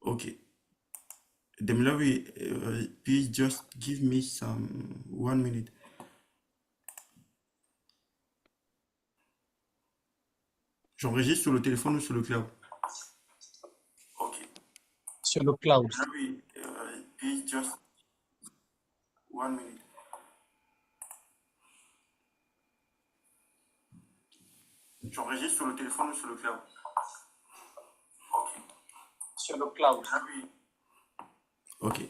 Okay. Demilawi, please just give me some 1 minute. J'enregistre sur le téléphone ou sur le cloud? Okay. Sur le cloud. Demilawi, please just 1 minute. J'enregistre sur le téléphone ou sur le cloud? Okay. Sur le cloud. Demilawi. Ok,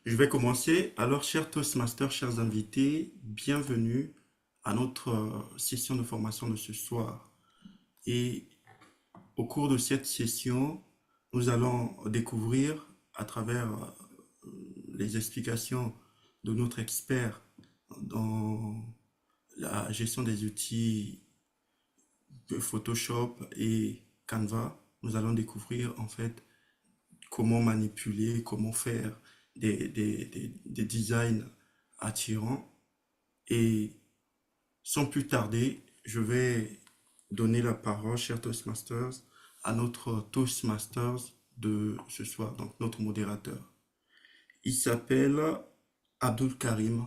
je vais commencer. Alors, chers Toastmasters, chers invités, bienvenue à notre session de formation de ce soir. Et au cours de cette session, nous allons découvrir à travers les explications de notre expert dans la gestion des outils de Photoshop et Canva, nous allons découvrir en fait comment manipuler, comment faire des designs attirants. Et sans plus tarder, je vais donner la parole, chers Toastmasters, à notre Toastmasters de ce soir, donc notre modérateur. Il s'appelle Abdul Karim.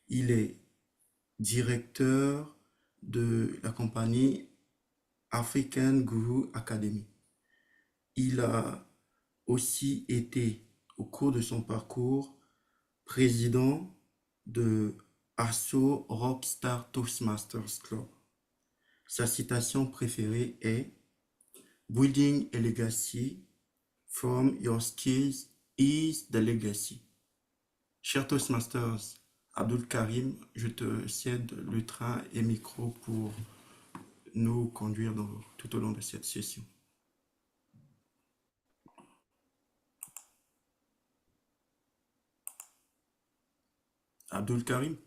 Il est directeur de la compagnie African Guru Academy. Il a aussi été, au cours de son parcours, président de Asso Rockstar Toastmasters Club. Sa citation préférée est Building a legacy from your skills is the legacy. Cher Toastmasters, Abdul Karim, je te cède le train et micro pour nous conduire tout au long de cette session. Abdul Karim.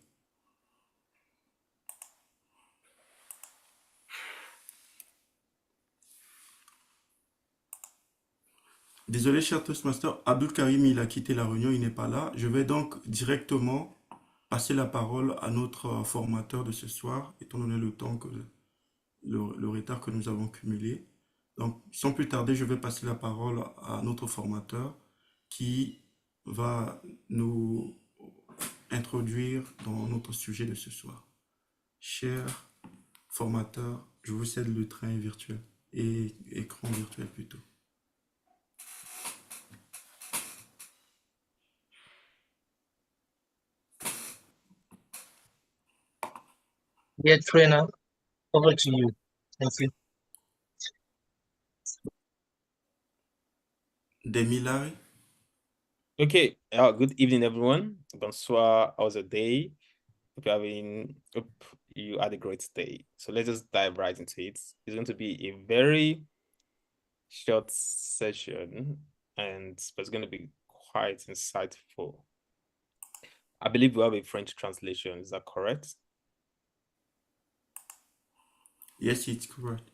Désolé, cher Toastmaster, Abdul Karim, il a quitté la réunion, il n'est pas là. Je vais donc directement passer la parole à notre formateur de ce soir, étant donné le temps que le retard que nous avons cumulé. Donc, sans plus tarder, je vais passer la parole à notre formateur qui va nous introduire dans notre sujet de ce soir. Cher formateur, je vous cède le train virtuel et écran virtuel plutôt. Dear trainer, over to you. Thank you. Demilari. Okay, good evening, everyone. Bonsoir, how's the day? Hope you had a great day. So let's just dive right into it. It's going to be a very short session, but it's going to be quite insightful. I believe we have a French translation. Is that correct? Yes, it's correct.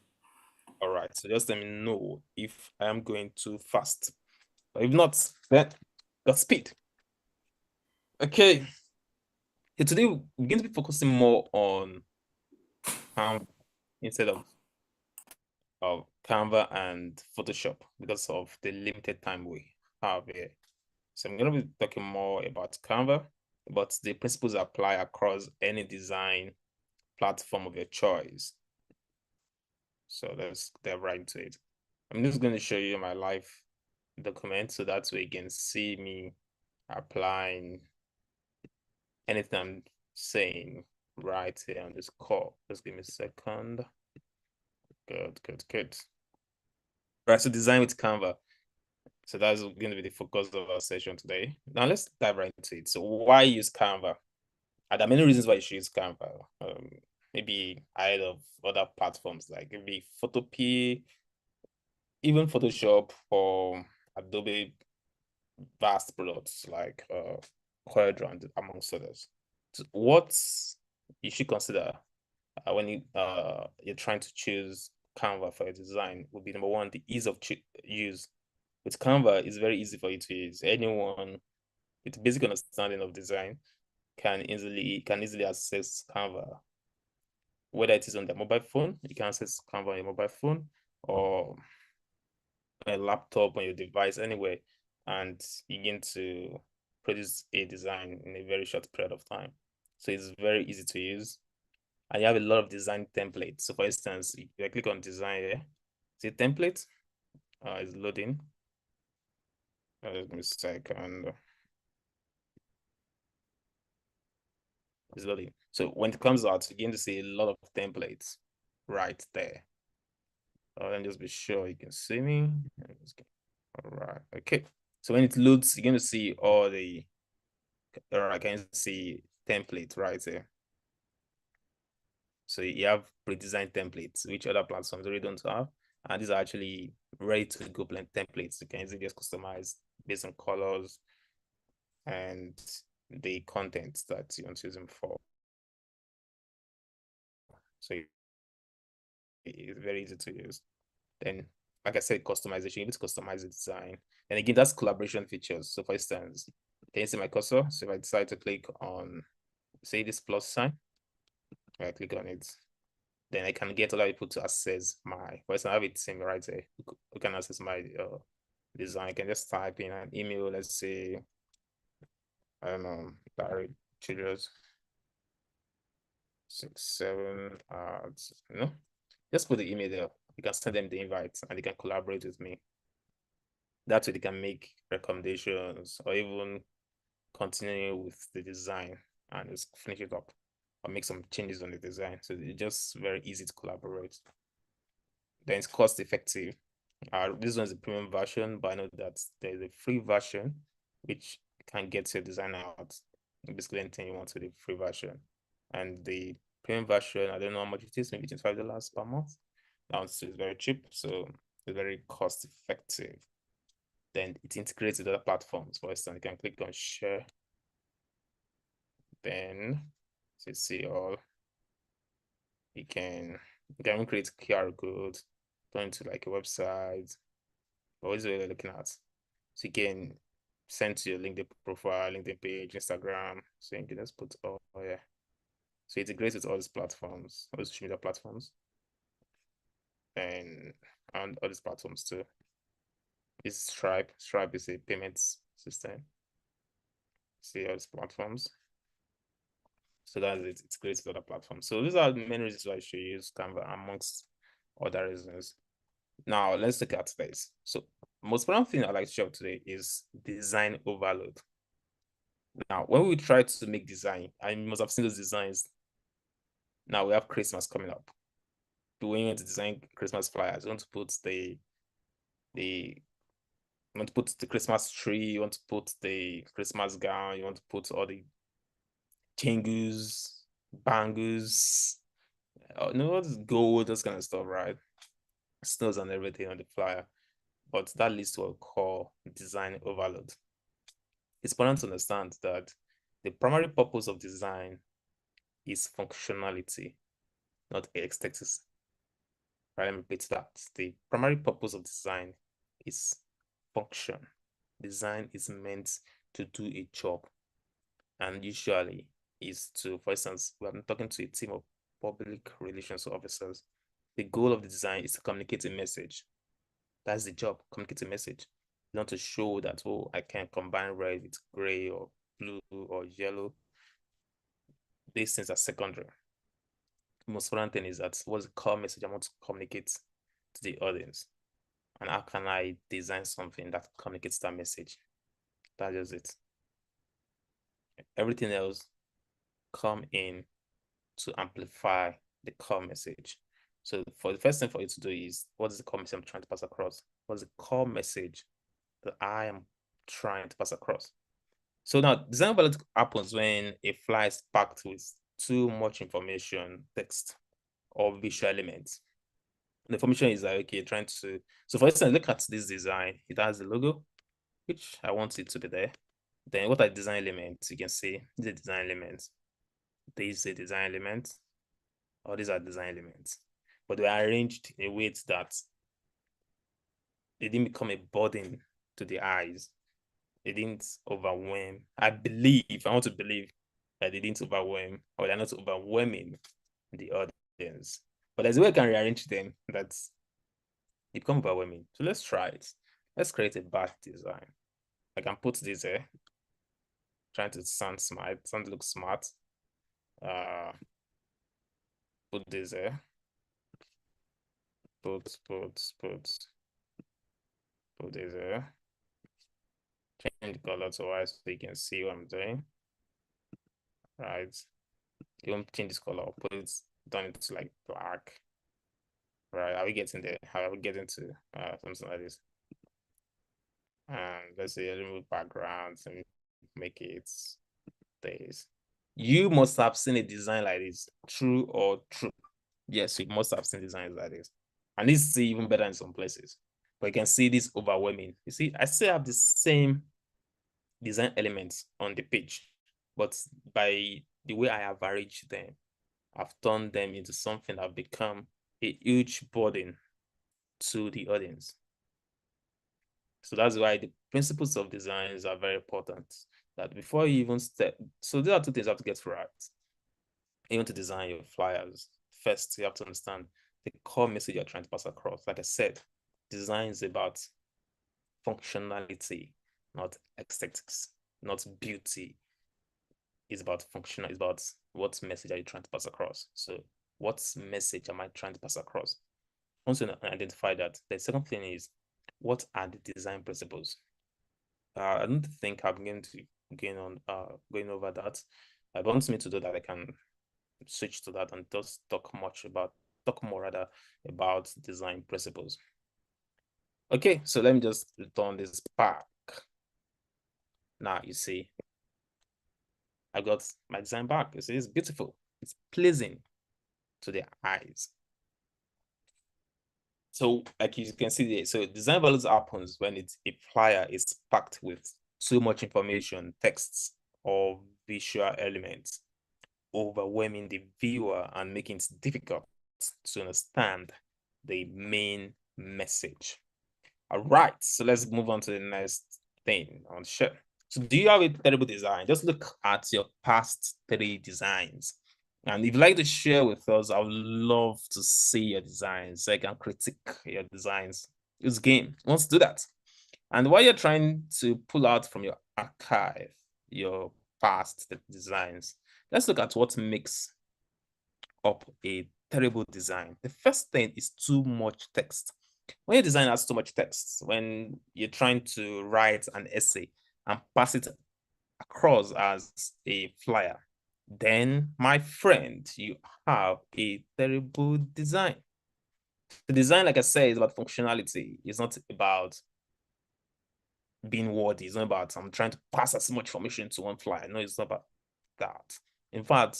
All right, so just let me know if I am going too fast. But if not, then Godspeed. Okay. So today we're going to be focusing more on instead of Canva and Photoshop because of the limited time we have here. So I'm going to be talking more about Canva, but the principles apply across any design platform of your choice. So let's dive right into it. I'm just going to show you my live document so that way you can see me applying anything I'm saying right here on this call. Just give me a second. Good. Right, so design with Canva. So that's going to be the focus of our session today. Now let's dive right into it. So why use Canva? And there are many reasons why you should use Canva. Maybe ahead of other platforms like maybe Photopea, even Photoshop or Adobe vast products like Quadrant, amongst others. So what you should consider when you're trying to choose Canva for a design would be number one, the ease of use. With Canva, it's very easy for you to use. Anyone with basic understanding of design can easily access Canva. Whether it is on their mobile phone, you can access Canva on your mobile phone, or a laptop, on your device, anywhere, and begin to produce a design in a very short period of time. So it's very easy to use. And you have a lot of design templates. So for instance, if I click on design here, see template, it's loading. Give me a second. It's loading. So when it comes out, you're going to see a lot of templates right there. Let me just be sure you can see me. All right. Okay. So when it loads, you're going to see all the, I can see template right there. So you have pre-designed templates, which other platforms already don't have. And these are actually ready to go templates. You can easily just customize based on colors and the content that you want to use them for. So it's very easy to use. Then, like I said, customization, you need to customize the design. And again, that's collaboration features. So for instance, can you see my cursor? So if I decide to click on, say, this plus sign, if I click on it, then I can get other people to access my, for instance, I have it same right there. You can access my design. I can just type in an email, let's say, I don't know, Barry Childress 67 just put the email there. You can send them the invite and they can collaborate with me. That way they can make recommendations or even continue with the design and just finish it up or make some changes on the design. So it's just very easy to collaborate. Then it's cost effective. This one is the premium version, but I know that there's a free version which can get your design out. Basically anything you want with the free version. And the premium version, I don't know how much it is, maybe $25 per month. Now it's very cheap, so it's very cost effective. Then it integrates with other platforms. For instance, you can click on share. Then you see all. You can create QR code, turn into like a website. What is what you're looking at? So you can send to your LinkedIn profile, LinkedIn page, Instagram. So you can just put yeah. So it integrates with all these platforms, all the social media platforms, and all these platforms too. This Stripe. Stripe is a payments system. See all these platforms. So that's it. It's great with other platforms. So these are the main reasons why you should use Canva amongst other reasons. Now let's look at this. So most important thing I'd like to show today is design overload. Now, when we try to make design, I must have seen those designs. Now we have Christmas coming up. When you want to design Christmas flyers, you want to put you want to put the Christmas tree, you want to put the Christmas gown, you want to put all the jingles, bangles, gold, those kind of stuff, right? Snows and everything on the flyer. But that leads to what we call design overload. It's important to understand that the primary purpose of design is functionality, not aesthetics. Right, let me repeat that. The primary purpose of design is function. Design is meant to do a job, and usually is to, for instance, I'm talking to a team of public relations officers. The goal of the design is to communicate a message. That's the job, communicate a message. Not to show that, oh, I can combine red with gray or blue or yellow. These things are secondary. The most important thing is that what's the core message I want to communicate to the audience? And how can I design something that communicates that message? That is it. Everything else come in to amplify the core message. So for the first thing for you to do is, what is the core message I'm trying to pass across? What's the core message that I am trying to pass across? So now design overload happens when a flyer is packed with too much information, text, or visual elements. The information is like, okay, trying to, so for instance, look at this design. It has the logo, which I want it to be there. Then what are design elements? You can see the design elements. These are design elements, or these are design elements. But they are arranged in a way that they didn't become a burden to the eyes. They didn't overwhelm. I want to believe that they didn't overwhelm, or they're not overwhelming the audience. But there's a way I can rearrange them that it become overwhelming. So let's try it. Let's create a batch design. I can put this here. Trying to sound smart, sound look smart. Put this here. Put this here. Change the color to white so you can see what I'm doing. Right. You won't change this color, put it down into like black. Right. Are we getting there? How are we getting to something like this? And let's say remove backgrounds and make it this. You must have seen a design like this. True or true? Yes, you must have seen designs like this. And this is even better in some places. But you can see this overwhelming. You see, I still have the same design elements on the page, but by the way I have arranged them, I've turned them into something that have become a huge burden to the audience. So that's why the principles of designs are very important. That before you even step, so there are two things you have to get right. Even to design your flyers, first you have to understand the core message you're trying to pass across. Like I said, design is about functionality, not aesthetics, not beauty. It's about functional, it's about what message are you trying to pass across. So what message am I trying to pass across? Once you identify that, the second thing is, what are the design principles? I don't think I'm going to going over that. I want me to do that. I can switch to that and just talk more rather about design principles. Okay, so let me just return this back. Now you see, I got my design back. You see, it's beautiful. It's pleasing to the eyes. So like you can see there, so design values happens when a flyer is packed with too much information, texts, or visual elements, overwhelming the viewer and making it difficult to understand the main message. All right, so let's move on to the next thing on share. So do you have a terrible design? Just look at your past 3 designs. And if you'd like to share with us, I would love to see your designs so I can critique your designs. It's game. Let's do that. And while you're trying to pull out from your archive your past designs, let's look at what makes up a terrible design. The first thing is too much text. When your design has too much text, when you're trying to write an essay and pass it across as a flyer, then, my friend, you have a terrible design. The design, like I said, is about functionality. It's not about being wordy. It's not about I'm trying to pass as much information to one flyer. No, it's not about that. In fact,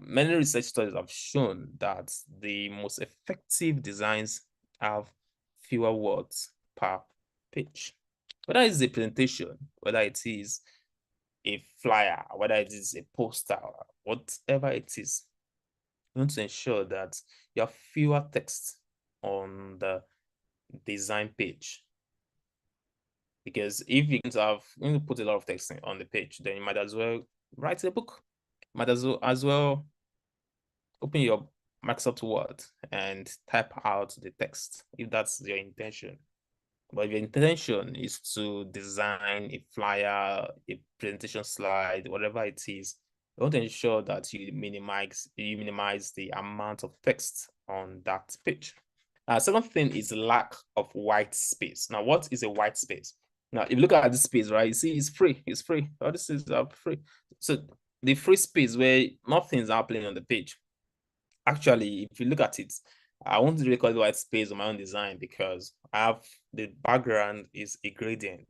many research studies have shown that the most effective designs have fewer words per page. Whether it's a presentation, whether it is a flyer, whether it is a poster, whatever it is, you want to ensure that you have fewer text on the design page. Because if you're going to put a lot of text on the page, then you might as well write a book. Might as well open your Microsoft Word and type out the text if that's your intention. But if your intention is to design a flyer, a presentation slide, whatever it is, you want to ensure that you minimize the amount of text on that page. Second thing is lack of white space. Now, what is a white space? Now, if you look at this space, right, you see it's free. It's free. All this is free. So the free space where nothing's happening on the page. Actually, if you look at it, I won't really call it white space on my own design because I have the background is a gradient.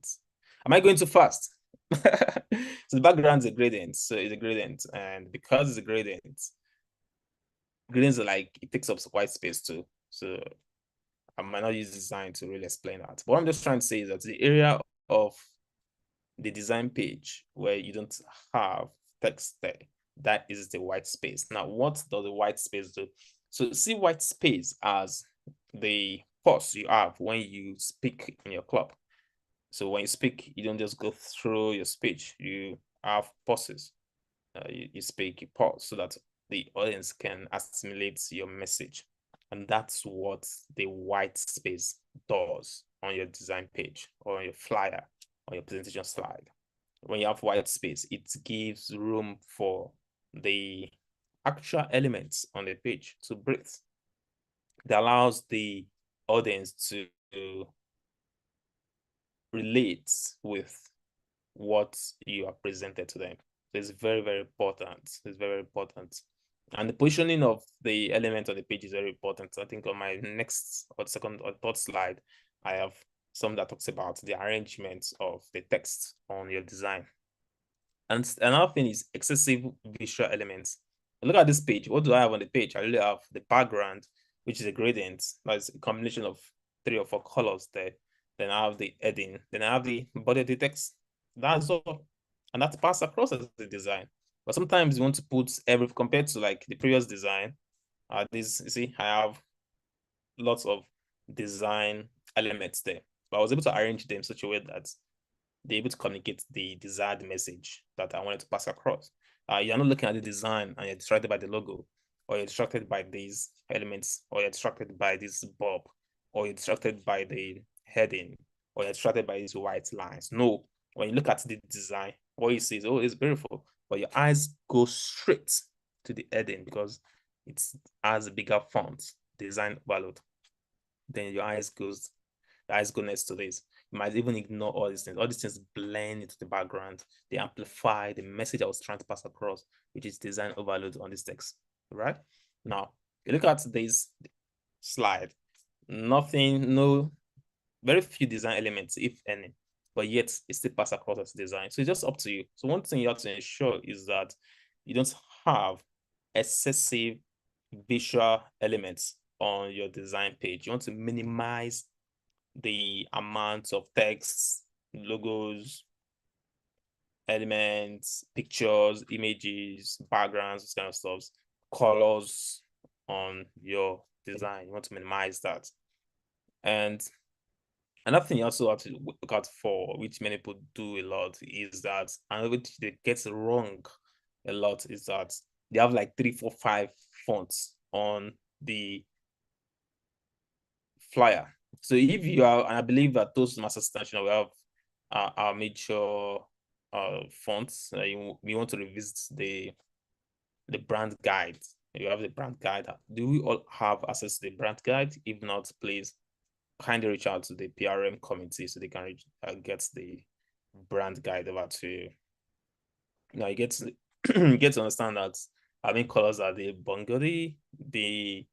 Am I going too fast? So the background is a gradient. So it's a gradient. And because it's a gradient, gradients are like, it takes up white space too. So I might not use design to really explain that. But what I'm just trying to say is that the area of the design page where you don't have text there, that is the white space. Now, what does the white space do? So see white space as the pause you have when you speak in your club. So when you speak, you don't just go through your speech. You have pauses. You speak, you pause so that the audience can assimilate your message. And that's what the white space does on your design page or on your flyer or your presentation slide. When you have white space, it gives room for the actual elements on the page to breathe. It allows the audience to relate with what you are presented to them. So it's very, very important. It's very important. And the positioning of the element on the page is very important. I think on my next or second or third slide, I have some that talks about the arrangement of the text on your design. And another thing is excessive visual elements. Look at this page. What do I have on the page? I really have the background, which is a gradient. That's a combination of 3 or 4 colors there. Then I have the heading. Then I have the body of the text. That's all. And that's passed across as the design. But sometimes you want to put every, compared to like the previous design, this, you see, I have lots of design elements there. But I was able to arrange them in such a way that they're able to communicate the desired message that I wanted to pass across. You're not looking at the design and you're distracted by the logo, or you're distracted by these elements, or you're distracted by this bulb, or you're distracted by the heading, or you're distracted by these white lines. No, when you look at the design, what you see is, oh, it's beautiful, but your eyes go straight to the heading because it has a bigger font, design overload. Then your eyes go next to this. You might even ignore all these things. All these things blend into the background. They amplify the message I was trying to pass across, which is design overload on this text, right? Now, you look at this slide, very few design elements, if any, but yet it still passes across as design. So it's just up to you. So one thing you have to ensure is that you don't have excessive visual elements on your design page. You want to minimize the amount of text, logos, elements, pictures, images, backgrounds, this kind of stuff, colors on your design. You want to minimize that. And another thing you also have to look out for, which many people do a lot, is that, and which they get wrong a lot, is that they have like 3, 4, 5 fonts on the flyer. So if you are, and I believe that Toastmasters International will have our major fonts. We want to revisit the brand guide. You have the brand guide. Do we all have access to the brand guide? If not, please kindly reach out to the PRM committee so they can get the brand guide over to you. Now you get to you get to understand that our main colors are the burgundy, the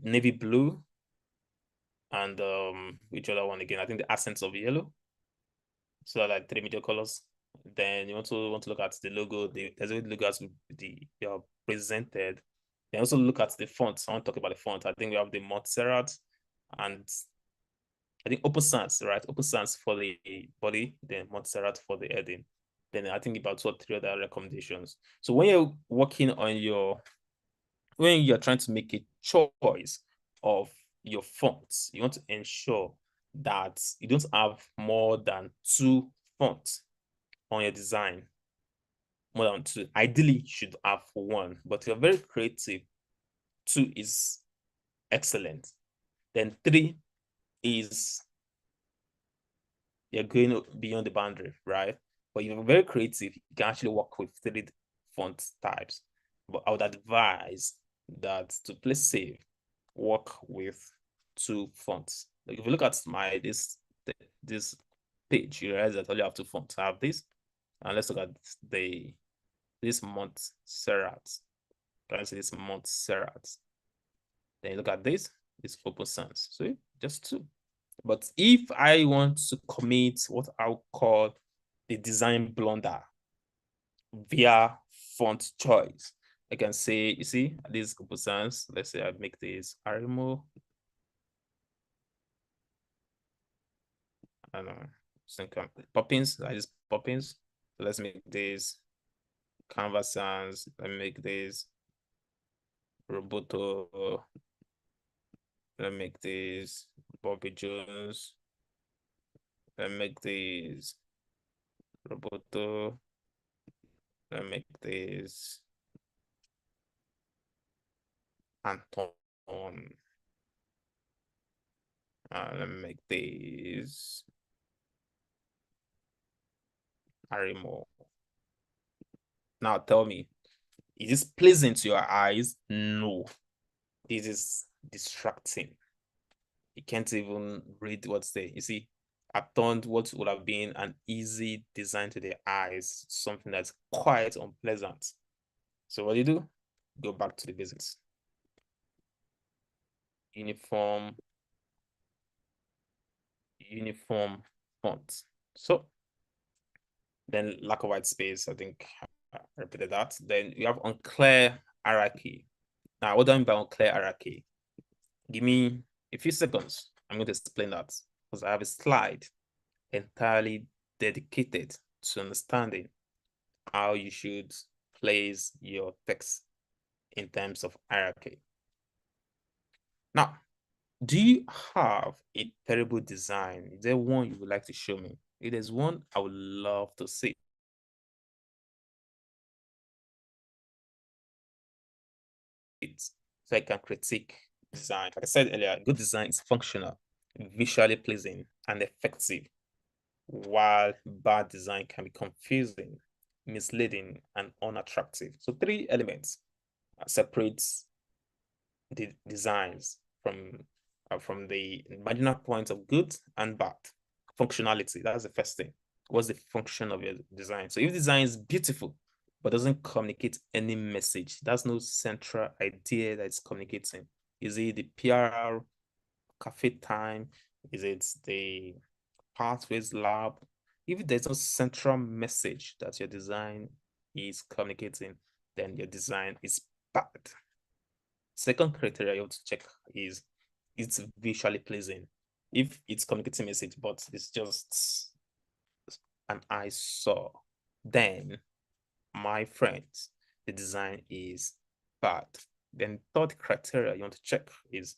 navy blue, and which other one again? I think the accents of yellow. So like 3 major colors. Then you also want to look at the logo. There's a logo as they are presented. Then also look at the font. I want to talk about the font. I think we have the Montserrat and I think Open Sans, right? Open Sans for the body, then Montserrat for the heading. Then I think about 2 or 3 other recommendations. So when you're working on when you're trying to make a choice of your fonts, you want to ensure that you don't have more than 2 fonts on your design. More than 2. Ideally, you should have 1, but if you're very creative, 2 is excellent. Then 3 is you're going beyond the boundary, right? But if you're very creative, you can actually work with 3 font types. But I would advise that to play safe, work with 2 fonts. Like if you look at this page, you realize that I only have 2 fonts. I have this, and let's look at this Montserrat. Can I say this Montserrat? Then you look at this Open Sans. So just 2. But if I want to commit what I'll call the design blunder via font choice, I can say, you see, this Open Sans, let's say I make this Arimo. I don't know, Poppins, I just Poppins. So let's make this Canva Sans. Let me make this Roboto. Let me make this Bobby Jones. Let me make this Roboto. Let me make this Anton. let me make this array more. Now tell me, is this pleasing to your eyes? No. This is distracting. You can't even read what's there. You see, I've turned what would have been an easy design to the eyes, something that's quite unpleasant. So what do you do? Go back to the basics. Uniform font. So then lack of white space, I think I repeated that. Then you have unclear hierarchy. Now, what do I mean by unclear hierarchy? Give me a few seconds. I'm going to explain that because I have a slide entirely dedicated to understanding how you should place your text in terms of hierarchy. Now, do you have a terrible design? Is there one you would like to show me? If there's one, I would love to see. So I can critique design. Like I said earlier, good design is functional, visually pleasing, and effective, while bad design can be confusing, misleading, and unattractive. So 3 elements separates the designs from the marginal points of good and bad. Functionality, that's the first thing. What's the function of your design? So if design is beautiful, but doesn't communicate any message, that's no central idea that it's communicating. Is it the PR cafe time? Is it the pathways lab? If there's no central message that your design is communicating, then your design is bad. Second criteria you have to check is it's visually pleasing. If it's communicating message, but it's just an eyesore, then my friends, the design is bad. Then third criteria you want to check is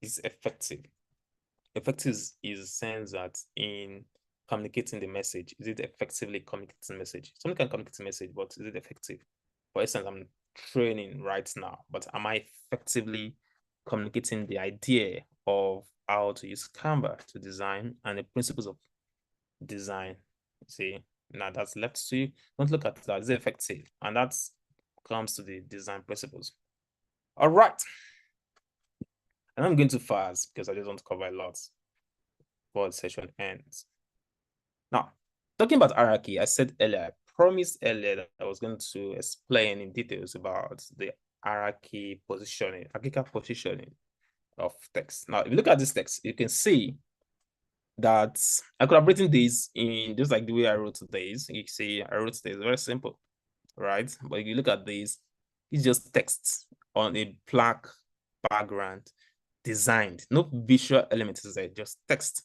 effective. Effective is the sense that in communicating the message, is it effectively communicating the message? Someone can communicate the message, but is it effective? For instance, I'm training right now, but am I effectively communicating the idea of how to use Canva to design and the principles of design? See, now that's left to you. Don't look at that. Is it effective? And that comes to the design principles. All right. And I'm going too fast because I just want to cover a lot before the session ends. Now, talking about hierarchy, I said earlier, I promised earlier that I was going to explain in details about the hierarchical positioning of text. Now, if you look at this text, you can see that I could have written this in just like the way I wrote this. You see, I wrote this very simple, right? But if you look at this, it's just text on a black background, designed, no visual elements is there, just text.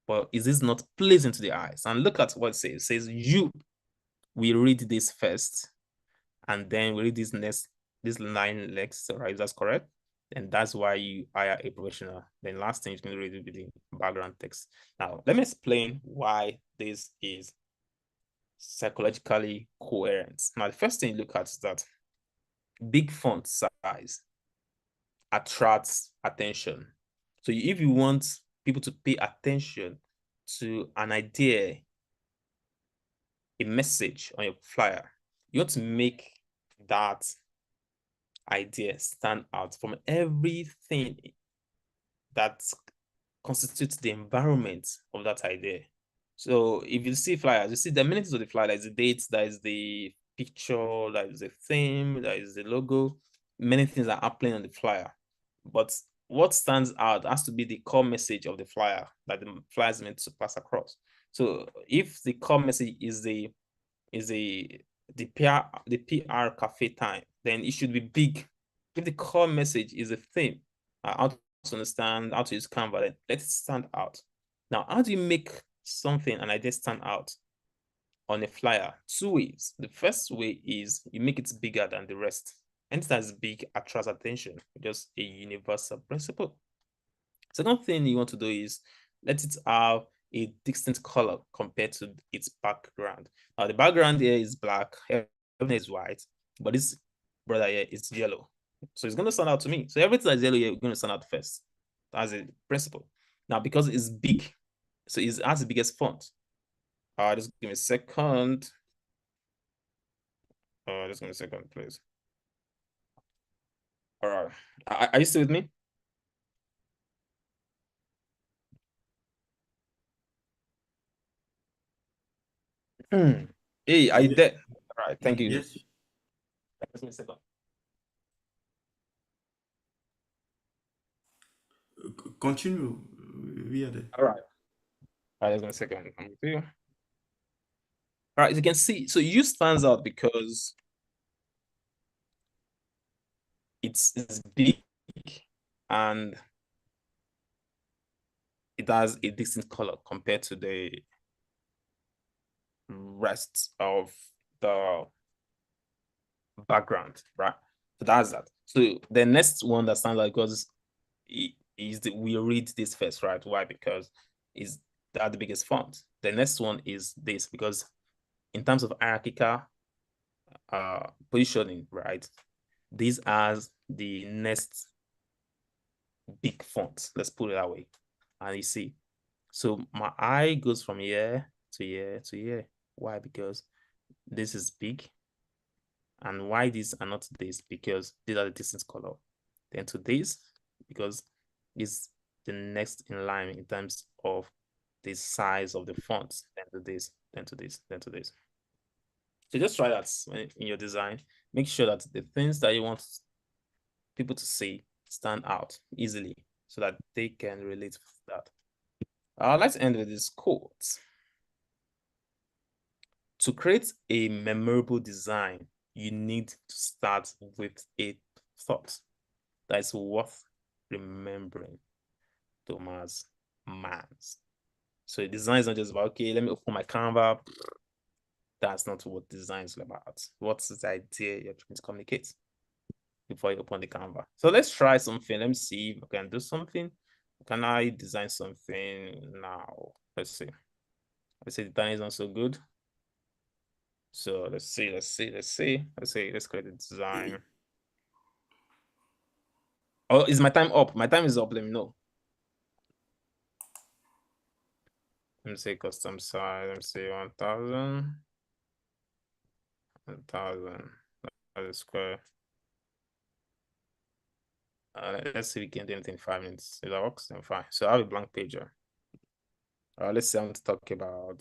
But is this not pleasing to the eyes? And look at what it says. It says, you, we read this first, and then we read this line next, right? That's correct. And that's why you hire a professional. Then last thing you can read with the background text. Now, let me explain why this is psychologically coherent. Now, the first thing you look at is that big font size attracts attention. So if you want people to pay attention to an idea, a message on your flyer, you want to make that idea stand out from everything that constitutes the environment of that idea. So if you see flyers, you see the many things of the flyer, there's the dates, there is the picture, there is the theme, there is the logo, many things are happening on the flyer. But what stands out has to be the core message of the flyer that the flyer is meant to pass across. So if the core message is the PR cafe time, then it should be big. If the core message is a theme, how to understand how to use Canva, then let it stand out. Now, how do you make something, an idea, stand out on a flyer? 2 ways. The first way is you make it bigger than the rest. Anything that's big attracts attention, just a universal principle. Second thing you want to do is let it have a distinct color compared to its background. Now, the background here is black, everything is white, but this brother here is yellow. So it's going to stand out to me. So everything that's yellow here, we're going to stand out first. That's a principle. Now, because it's big, so it has the biggest font. Just give me a second. Just give me a second, please. All right. Are you still with me? Hey, are you there? All right. Thank you. Yes. Just give me a second. Continue. We are there. All right. All right, just give me a second. I'm with you. All right, as you can see, so U stands out because it's big and it has a distinct color compared to the rest of the background, right? So that's that. So the next one that stands out because we read this first, right? Why? Because is that the biggest font. The next one is this because in terms of hierarchical positioning, right? These are the next big font. Let's put it that way. And you see, so my eye goes from here to here to here. Why? Because this is big. And why these are not this? Because these are the distance color. Then to this, because it's the next in line in terms of the size of the fonts. Then to this, then to this, then to this. So just try that in your design. Make sure that the things that you want people to see stand out easily so that they can relate with that. Let's end with this quote. To create a memorable design, you need to start with a thought that is worth remembering. Thomas Mans. So design is not just about, okay, let me open my Canva. That's not what design is about. What's the idea you're trying to communicate before you open the Canva? So let's try something. Let me see if I can do something. Can I design something now? Let's see. Let's say the design is not so good. So let's create a design. Oh, is my time up? My time is up. Let me know. Let me say custom size. Let me say 1,000. 1,000. That's a square. Let's see if we can do anything in 5 minutes. If that works, then fine. So I have a blank page here. Let's see. I want to talk about.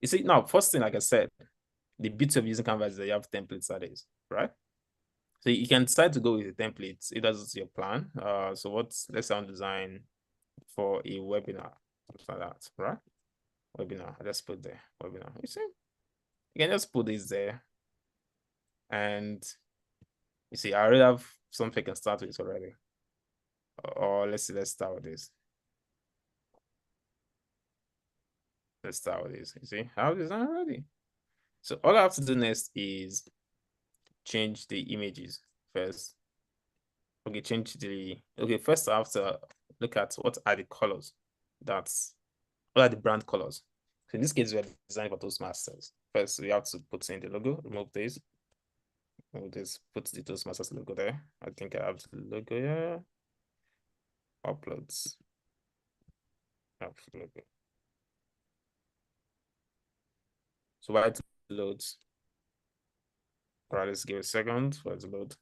You see, now, first thing, like I said, the beauty of using Canva is that you have templates nowadays, right? So you can decide to go with the templates. It does your plan. So let's sound design for a webinar, something like that, right? Webinar. I just put there webinar. You see, you can just put this there, and you see, I already have something I can start with already. Or let's start with this. Let's start with this. You see, I have design already. So all I have to do next is change the images first. Okay, first I have to look at what are the colors. What are the brand colors. So in this case, we are designing for Toastmasters. First, we have to put in the logo, remove this. We'll just put the Toastmasters logo there. I think I have the logo here. Uploads. Logo. So while it loads, all right, let's give it a second for it to load.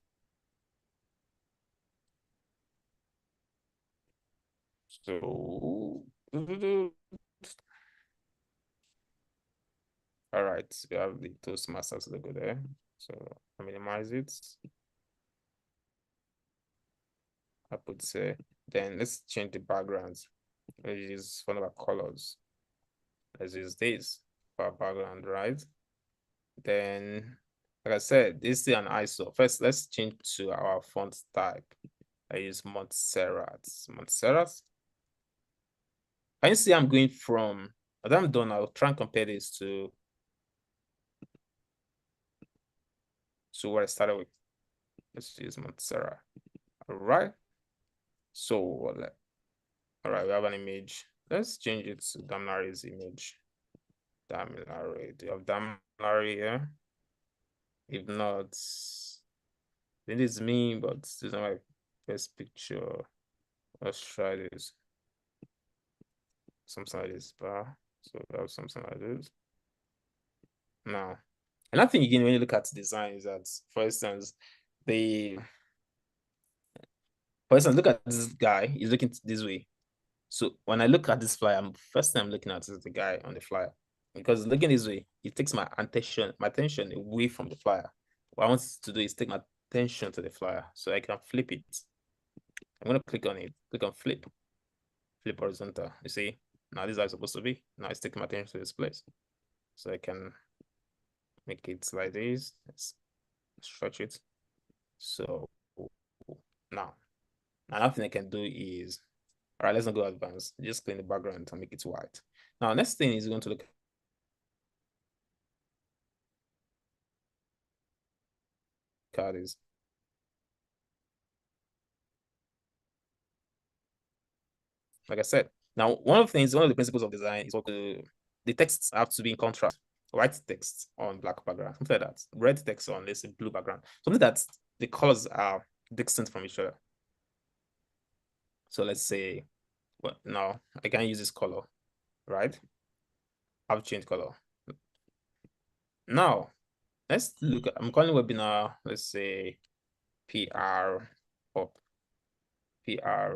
So, all right, we have the Toastmasters logo there. So I minimize it. I put say, then let's change the backgrounds. Let's use one of our colors. Let's use this for our background, right? Then, like I said, this is an ISO. First, let's change to our font type. I use Montserrat. Montserrat. Can you see I'm going from, as I'm done, I'll try and compare this to what I started with. Let's use Montserrat. All right. So, all right, we have an image. Let's change it to Damlari's image. Damlari. Do you have Damlari here? If not, it is me, but this is not my best picture. Let's try this. Something like this, bar. So we have something like this. Now, another thing again when you look at design is that, for instance, look at this guy. He's looking this way. So when I look at this flyer, first thing I'm looking at is the guy on the flyer, because looking this way, it takes my attention away from the flyer. What I want to do is take my attention to the flyer so I can flip it. I'm gonna click on it, click on flip horizontal. You see, now this is how it's supposed to be. Now it's taking my attention to this place. So I can make it like this. Let's stretch it. So now another thing I can do is, all right, let's not go advanced. Just clean the background and make it white. Now, next thing is going to look at is like I said. Now, one of the principles of design is what the texts have to be in contrast. White text on black background, something like that. Red text on this blue background. Something that the colors are distinct from each other. So let's say, well, now I can use this color, right? I've changed color. Now, let's look at, I'm calling webinar, let's say PR or PR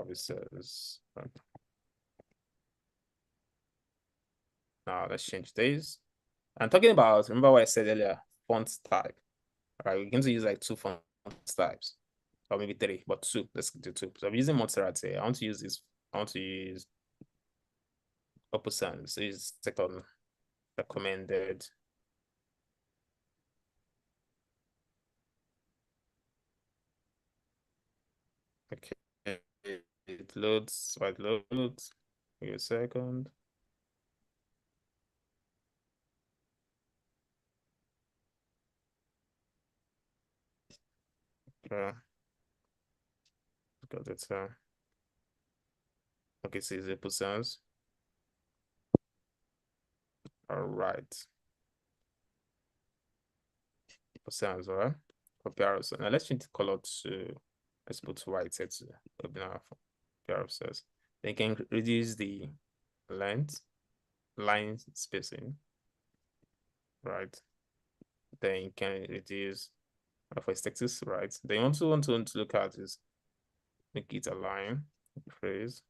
officers. Now let's change this. I'm talking about, remember what I said earlier, font type. All right, we're going to use like 2 font types, or maybe 3, but 2. Let's do 2. So I'm using Montserrat. I want to use this. I want to use Opusans. So it's second recommended. Okay, it loads. It loads. Give me a second. Got it. Okay, so it's Opusans. All right. Sounds all right. Comparison. Now let's change the color to, let's put white set to webinar comparisons. Then you can reduce the length, line spacing, right? Then you can reduce for texts, right? Then you also want to look at is make it align, phrase,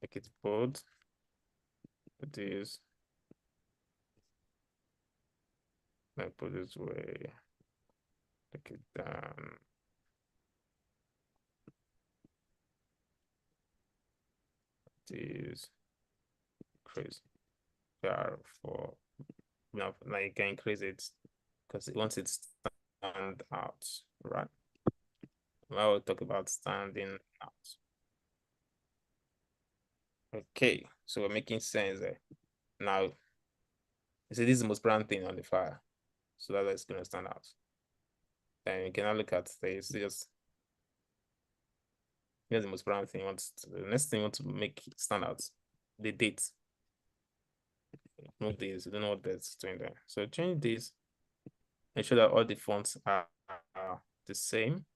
make it bold, reduce, then put it this way, take it down. Is crazy. For now you can increase it because once it stand out, right? Now we'll talk about standing out. Okay, so we're making sense there. Now, you see, this is the most brown thing on the fire, so that's gonna stand out. Then you can now look at this. Just here's the most brown thing. The next thing you want to make stand out, the date. Move this. You don't know what that's doing there. So change this. Ensure that all the fonts are the same.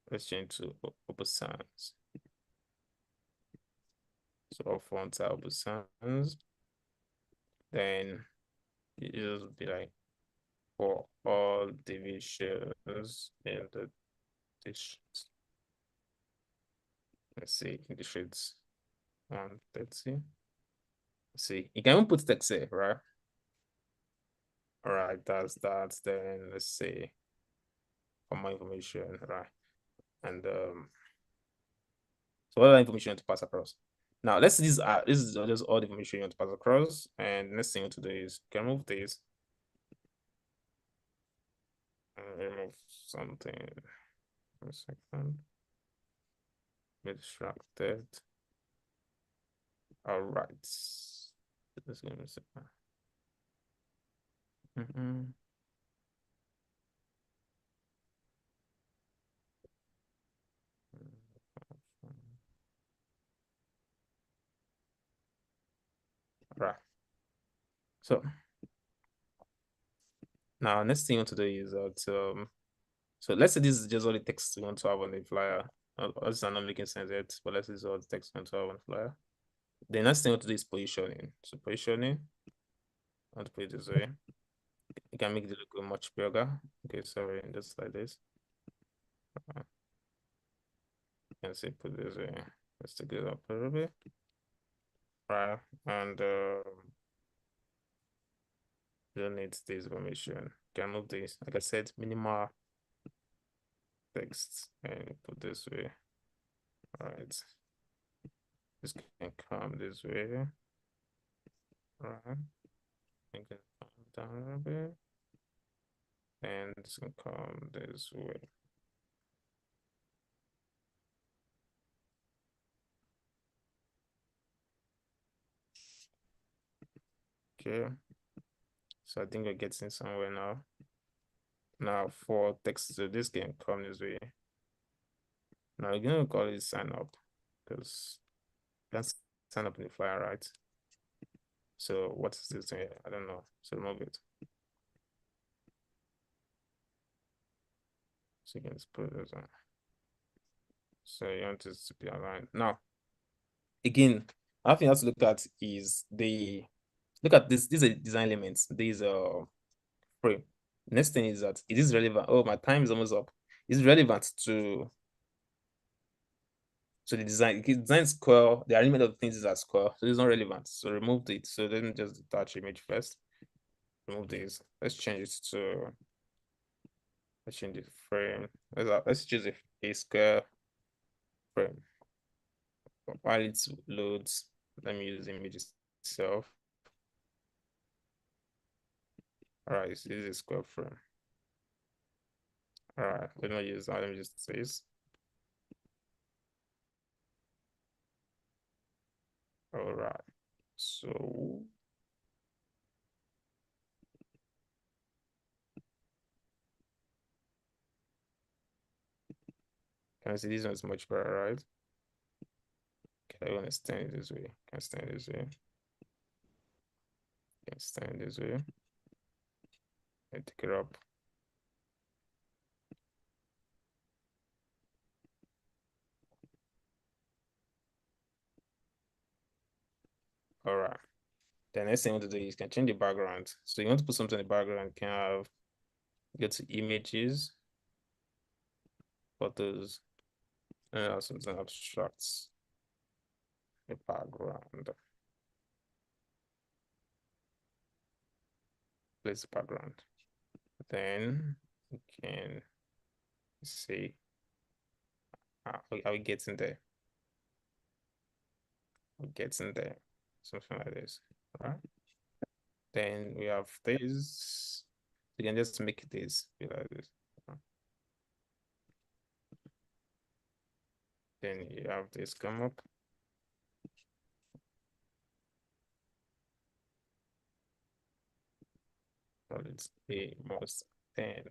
Let's change to Opusans. So all fonts are Opusans. Then it just be like for all divisions in the dish. Let's see, in the shades 130. See, you can even put text here, right? All right, that's that. Then let's see for more information, right? And so what other information you want to pass across? Now let's see this is just all the information you want to pass across. And next thing you want to do is you can remove this. Remove something. A second. Be distracted. All right. Let's give me a second. Right. So now next thing you want to do is so let's say this is just all the text you want to have on the flyer. This is not making sense yet, but let's say this is all the text you want to have on the flyer. The next thing you want to do is positioning. So positioning, I want to put it this way. You can make the logo much bigger. Okay, sorry, just like this. You can see put this way. Let's take it up a little bit. Right, and you don't need this information. You can move this, like I said, minimal text and put this way. All right, this can come this way. Right, you can come down a little bit, and this can come this way. Okay, so I think we're getting somewhere now. Now for text, so this can come this way. Now we're gonna call it sign up because that's sign up in the flyer, right? So what is this thing? I don't know. So remove it. So you can just put this on. So you want this to be aligned. Now, again, another thing you have to look at is look at this. These are design elements. These are frame. Next thing is that it is relevant. Oh, my time is almost up. It's relevant to the design. Design square, the arrangement of things is a square, so it's not relevant. So remove it. So let me just detach image first. Remove this. Let's change it to let's change the frame. Let's choose a square frame. While it loads, let me use the image itself. All right, so this is a square frame. All right, let me use that. Let me just say this. All right, so can I see this one is much better, right? Okay, I want to stand it this way. Can I stand this way? Can stand this way? And take it up. All right. The next thing you want to do is you can change the background. So you want to put something in the background, you can have go to images, photos, and have something abstracts the background. Place the background. Then you can see how we getting there. We're getting there. Something like this. All right. Then we have this. You can just make this be like this. Then you have this come up. So it's the most end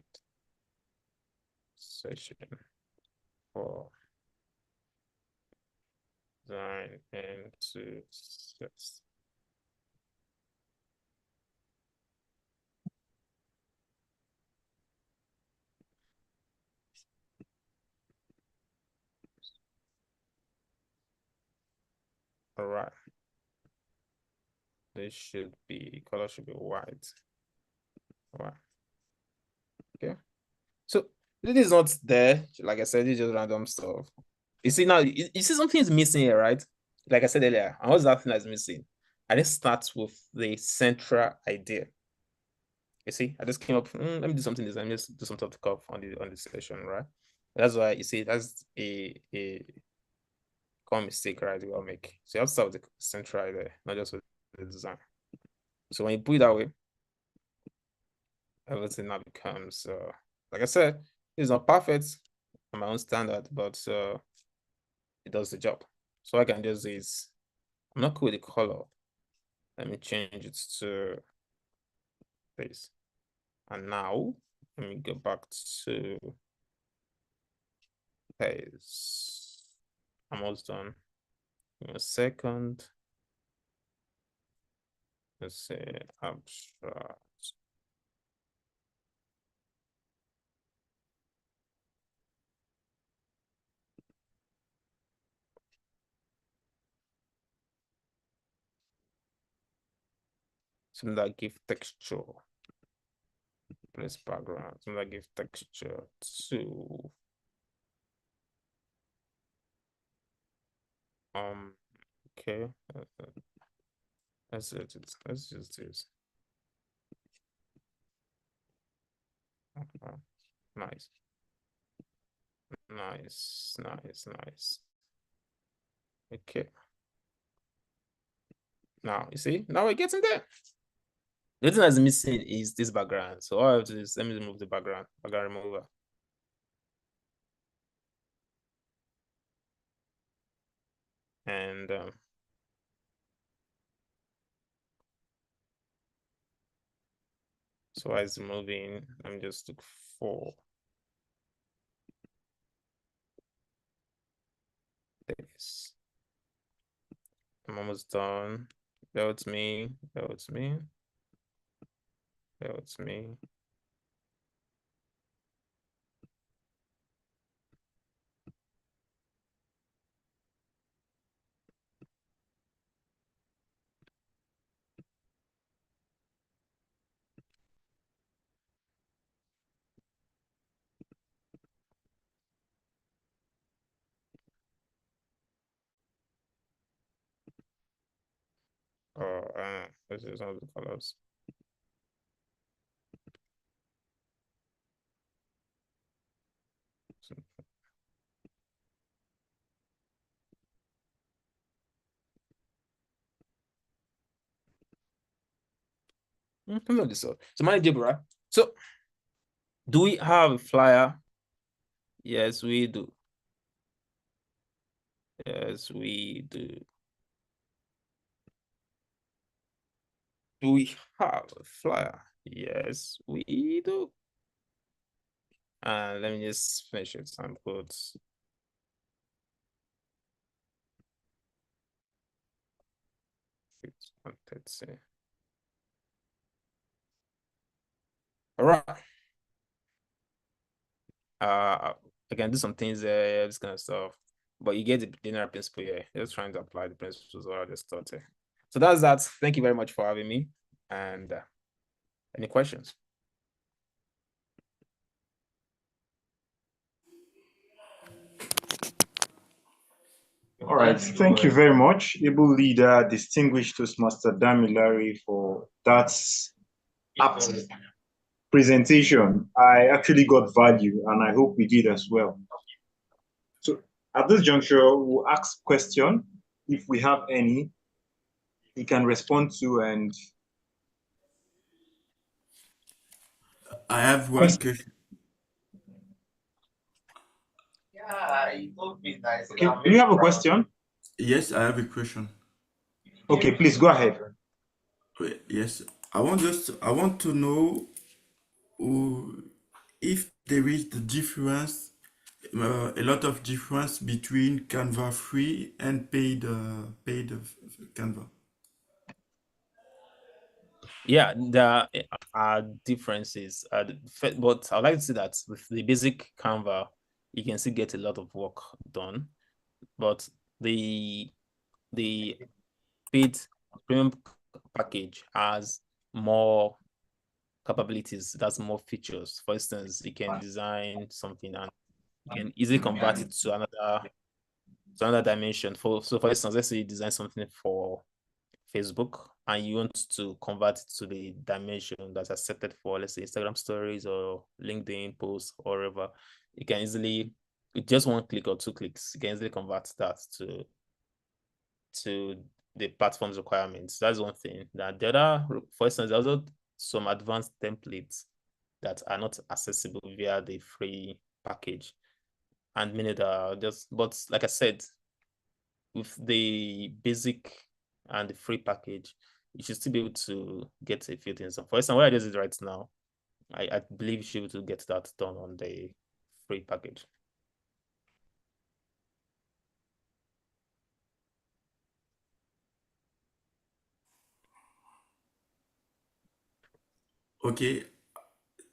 session for design and success. All right. This should be, color should be white. All right. Okay. So this is not there. Like I said, it's just random stuff. You see now, you see something is missing here, right? Like I said earlier, and what's that thing that's missing? I just start with the central idea. You see, I just came up, let me do something design, just do something off the cuff on the session, right? That's why you see that's a common mistake, right? We all make. So you have to start with the central idea, not just with the design. So when you put it that way, everything now becomes like I said, it's not perfect on my own standard, but it does the job. So what I can just do is I'm not cool with the color. Let me change it to this. And now let me go back to paste. I'm almost done. Give me a second. let's say abstract. Something that give texture. Place background. Something that give texture to okay. Let's use this. Nice. Nice. Okay. Now you see, now we're getting there. The thing that's missing is this background. So all I have to do is let me remove the background remover. And so as moving, I'm just look for this. I'm almost done. That's me. This is all the colors. So my Deborah. So do we have a flyer? Yes, we do. Yes, we do. Do we have a flyer? Yes, we do. Let me just finish it. Some quotes. Let's see. All right. I can do some things there, this kind of stuff. But you get the general principle here. Just trying to apply the principles what I just taught you. So that's that. Thank you very much for having me. And any questions? All right, thank you very much, able leader, distinguished Toastmaster Damilari, for that apt presentation. I actually got value, and I hope we did as well. So at this juncture, we'll ask question. If we have any, he can respond to, and I have one question. Okay, do you have a question? Yes, I have a question. Okay, please go ahead. Yes, I want to know if there is the difference, a lot of difference between Canva free and paid Canva. Yeah, there are differences. But I'd like to say that with the basic Canva, you can still get a lot of work done. But the paid premium package has more capabilities. That's more features. For instance, you can design something and you can easily convert it to another dimension. For instance, let's say you design something for Facebook and you want to convert it to the dimension that's accepted for, let's say, Instagram stories or LinkedIn posts or whatever. You can easily, with just one click or two clicks, you can easily convert that to the platform's requirements. That's one thing. That the other, for instance, there's also some advanced templates that are not accessible via the free package. And many that are just, but like I said, with the basic and the free package, you should still be able to get a few things. For instance, what I did right now, I believe you should be able to get that done on the free package. Okay,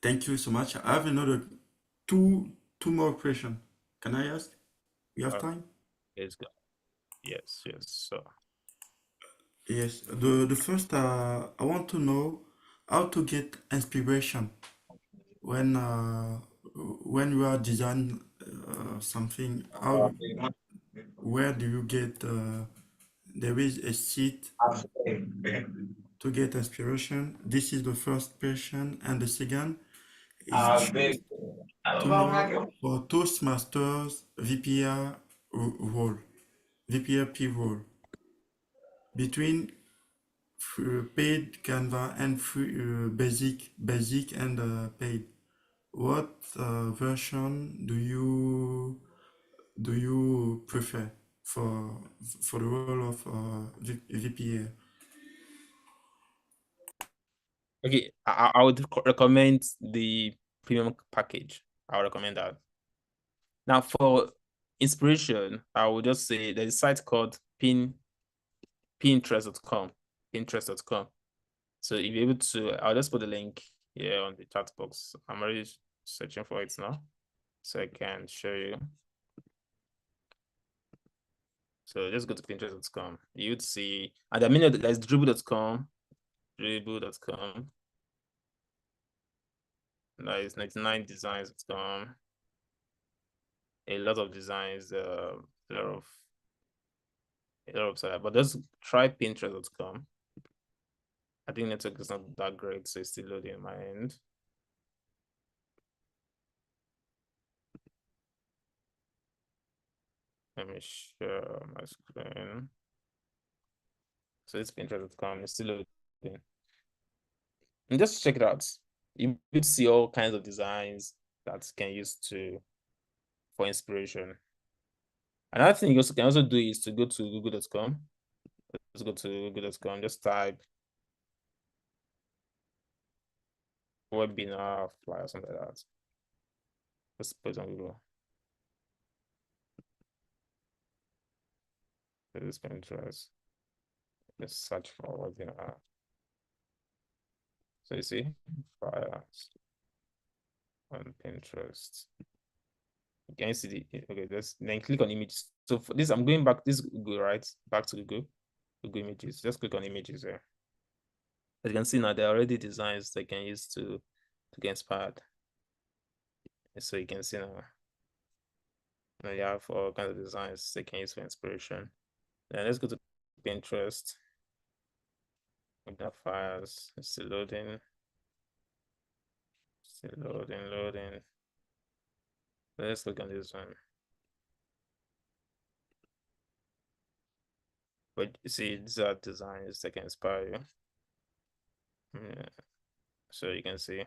thank you so much. I have another two more questions. Can I ask? You have time? Yes, go. Yes. So Yes. The first, I want to know how to get inspiration when you are designing something. Where do you get? There is a sheet to get inspiration. This is the first question, and the second is just to know for Toastmasters VPR role, VPRP role between paid Canva and free, basic and paid. What version do you prefer for the role of VPA? okay, I would recommend the premium package. I would recommend that. Now for inspiration, I would just say there's a site called Pinterest.com. Pinterest.com. So if you're able to, I'll just put the link here on the chat box. I'm already searching for it now, so I can show you. So just go to Pinterest.com. You'd see, and I mean, there's dribble.com. Dribble.com. There's 99 designs.com. A lot of designs, a lot of stuff, but just try Pinterest.com. I think network is not that great, so it's still loading in my end. Let me share my screen. So it's Pinterest.com, it's still loading. And just check it out. You will see all kinds of designs that you can use for inspiration. Another thing you can also do is to go to google.com. Let's go to google.com, just type webinar flyer, something like that. Let's put it on Google. This is Pinterest. Let's search for webinar. So you see, flyers on Pinterest. You can see the, okay, then click on images. So for this, I'm going back, this Google, right? Back to Google Images. Just click on images there. As you can see now, there are already designs they can use to get inspired. So you can see now you have all kinds of designs they can use for inspiration. Then let's go to Pinterest. Webinar files, it's still loading. Still loading. Let's look on this one. But you see, these are designs that can inspire you. Yeah. So you can see,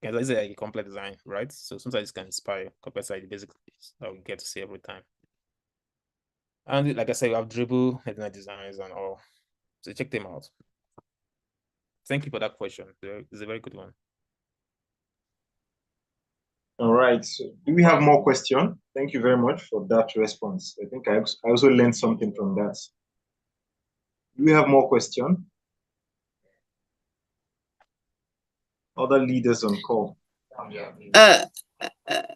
it's like a complex design, right? So sometimes it can inspire compared to like the basic that we get to see every time. And like I said, we have dribble, headline designs, and all. So check them out. Thank you for that question. It's a very good one. All right. So do we have more questions? Thank you very much for that response. I think I also learned something from that. Do we have more questions? Other leaders on call.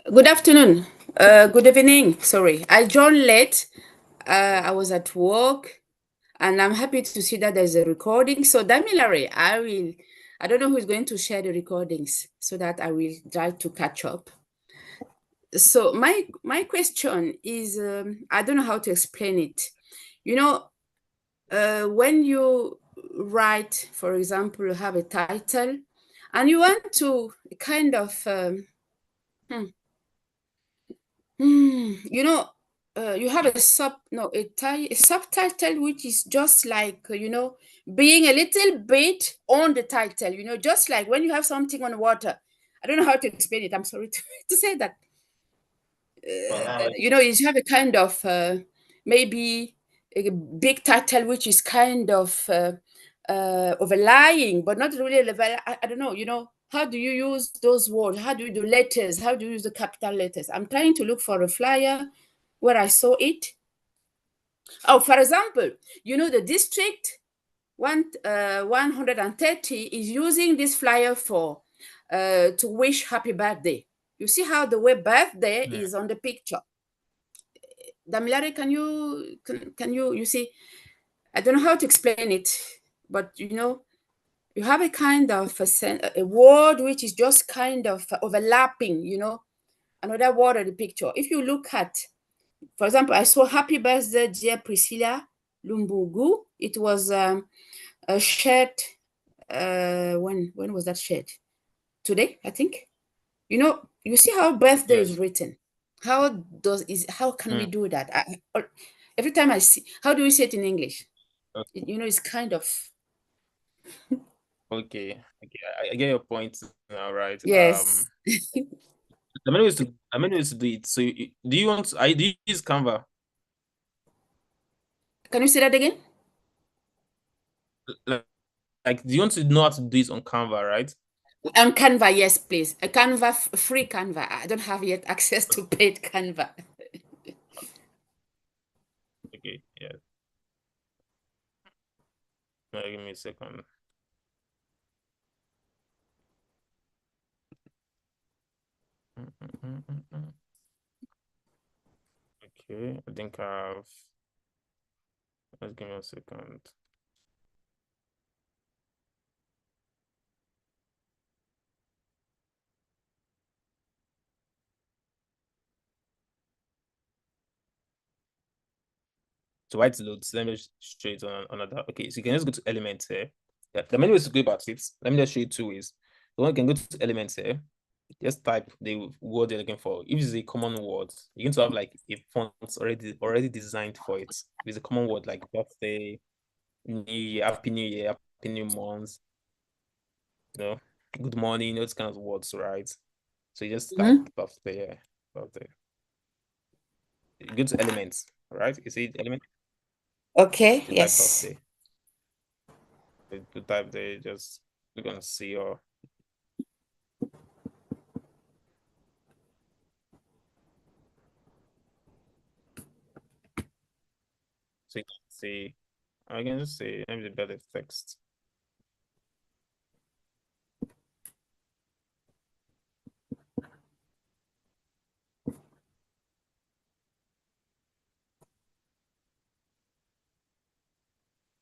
Good afternoon. Good evening. Sorry, I joined late. I was at work, and I'm happy to see that there's a recording. So Damilare, I don't know who's going to share the recordings so that I will try to catch up. So my question is, I don't know how to explain it. You know, when you write, for example, you have a title, and you want to kind of, you know, you have a subtitle, which is just like, you know, being a little bit on the title, you know, just like when you have something on water. I don't know how to explain it. I'm sorry to say that. You know, you have a kind of maybe a big title, which is kind of overlying, but not really. I don't know. You know, how do you use those words? How do you do letters? How do you use the capital letters? I'm trying to look for a flyer where I saw it. Oh, for example, you know, the district 130 is using this flyer for to wish happy birthday. You see how the word birthday is on the picture. Damilare, can you see? I don't know how to explain it, but you have a kind of a word which is just kind of overlapping, another word of the picture. If you look at, for example, I saw happy birthday, dear Priscilla Lumbugu. It was a shirt. When was that shared? Today, I think. You see how birthday is written. How can we do that? Every time I see, how do we say it in English? It's kind of. Okay. I get your point now, right? Yes. The menu is to do it. So do you use Canva? Can you say that again? Like, do you want to know how to do it on Canva, right? On Canva, yes, please. A Canva, free Canva. I don't have yet access to paid Canva. Okay, yeah. Give me a second. Okay, I think let's give me a second. So white loads, let me show it on another. Okay, so you can just go to elements here. Yeah, there are many ways to go about it. Let me just show you two ways. The one you can go to elements here, just type the word you're looking for. If it's a common word, you're going to have like a font already designed for it. If it's a common word like birthday, New Year, Happy New Year, Happy New Month, good morning, those kind of words, right? So you just type birthday here, birthday. You go to elements, right? You see element? Okay, You yes. type birthday. You type there, just you're gonna see your so you can see I can just say maybe the better text.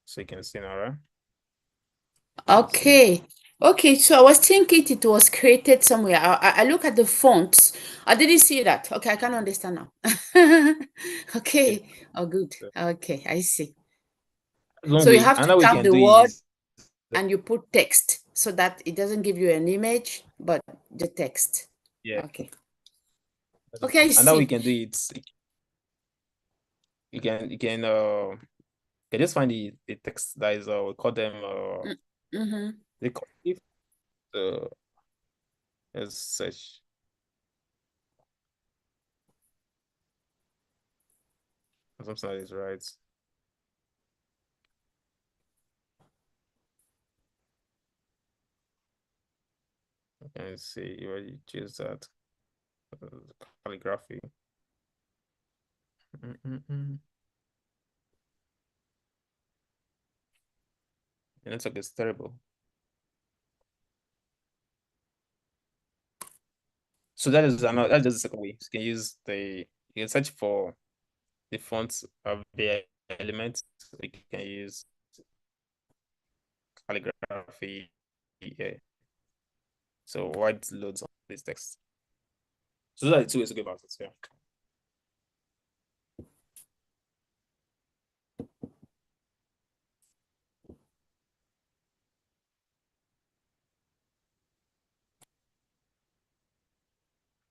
So you can see now, right? Okay. Okay, so I was thinking it was created somewhere. I look at the fonts. I didn't see that. Okay, I can understand now. Okay. Oh, good. Okay, I see. So you have to Another way you tap can the do word is and you put text so that it doesn't give you an image, but the text. yeah. Okay. Okay, I Another way you see. can do it. You can just find the text that is we call them they call it as such. Something like this, right? And see where you choose that calligraphy. And it's like it's terrible. So that's just the second way. You can use you can search for the fonts of the elements. You can use calligraphy. Yeah. So white loads on this text. So those are the two ways to go about it. Yeah.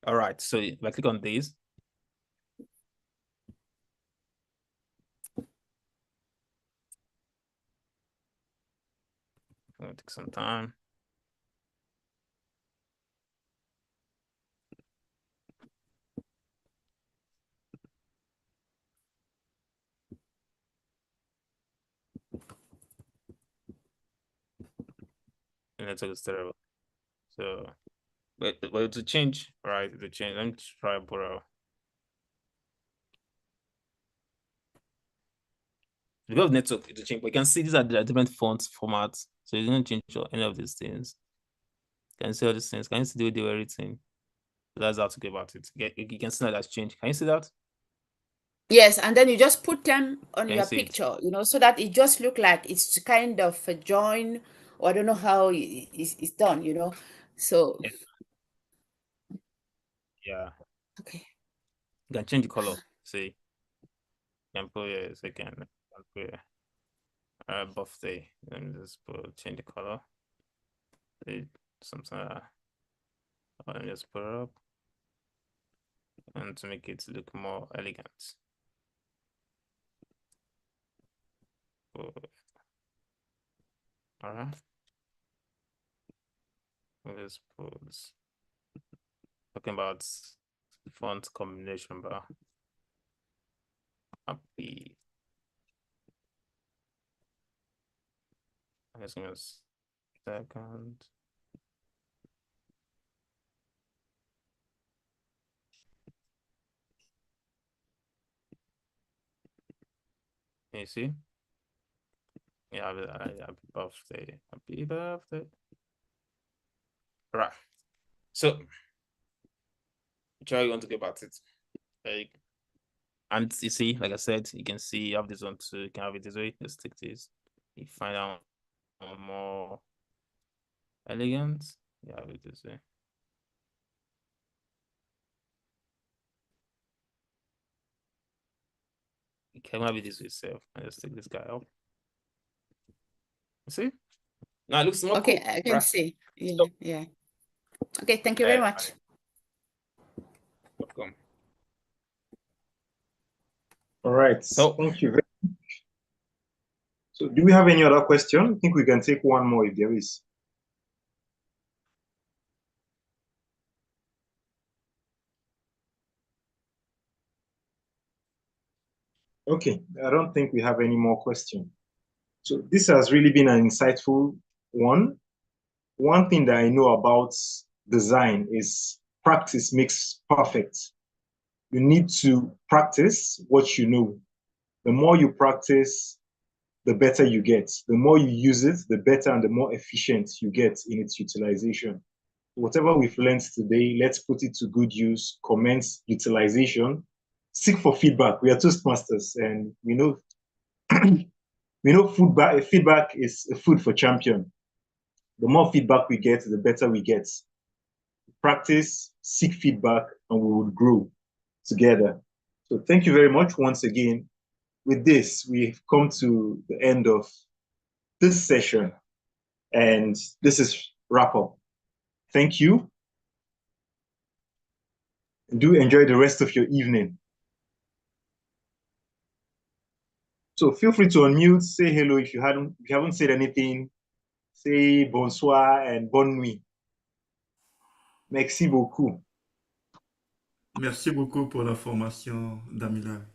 All right. So if I click on these, it's gonna take some time. And it's terrible. So but to change, right? To change, let me try borrow. Because of network, it will change. But you can see these are the different font formats. So you don't change any of these things. Can you see all these things? Can you see the way they were written? That's how to go about it. You can see that that's changed. Can you see that? Yes, and then you just put them on Can you your see it? picture, so that it just look like it's kind of a join, or I don't know how it's done, So, Yeah. okay. You can change the color. See, you can put a second. Put birthday. Let me just change the color. Something. Let me just put it up, and to make it look more elegant. All right. Let's put talking about font combination bar. Happy. I guess I'm just second. Can you see? Yeah, happy birthday. Happy birthday. Right. So, try want to get about it. Like, and you see, like I said, you can see you have this one too. You can have it this way. Let's take this. You find out more elegant. You have it this way. You can have it this way yourself. And just take this guy up. See? Now it looks more Okay, cool, I can right? see. Yeah, So, yeah. Okay, thank you very much. welcome. All right. So, Thank you very much. So do we have any other question? I think we can take one more if there is. Okay, I don't think we have any more questions. So this has really been an insightful one. One thing that I know about design is practice makes perfect. You need to practice what you know. The more you practice, the better you get. The more you use it, the better and the more efficient you get in its utilization. Whatever we've learned today, let's put it to good use, commence utilization, seek for feedback. We are Toastmasters, and we know feedback is a food for champion. The more feedback we get, the better we get. Practice, seek feedback, and we would grow together. So thank you very much once again. With this, we've come to the end of this session, and this is wrap up. Thank you. Do enjoy the rest of your evening. So feel free to unmute, say hello if you haven't said anything. Say bonsoir and bonne nuit. Merci beaucoup. Merci beaucoup pour la formation, Damila.